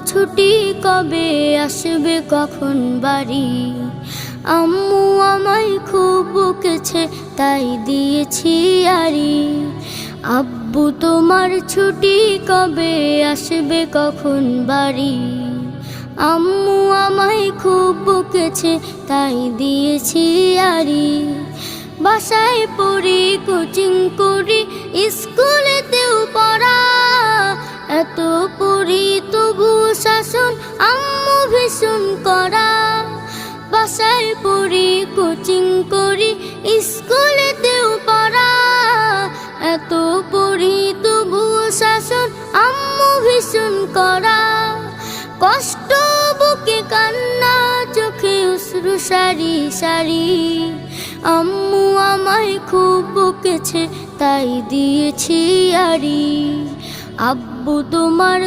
ছুটি কবে আসবে কখন বাড়ি। আম্মু আমায় খুব বকেছে তাই দিয়েছি আড়ি। আব্বু তোমার ছুটি কবে আসবে কখন বাড়ি। আম্মু আমায় খুব বকেছে তাই দিয়েছি আড়ি। বাসায় পড়ি কোচিং করি স্কুলেতেও পড়া। এত পড়ি তবু শাসন আম্মু ভীষণ করা। বাসায় পড়ি কোচিং করি স্কুলেতেও পড়া। এত পড়ি তবু শাসন আম্মু ভীষণ করা। কষ্ট বুকে কান্না চোখে অশ্রু সারি সারি। আম্মু আমায় খুব বকেছে তাই দিয়েছি আড়ি। আব্বু তোমার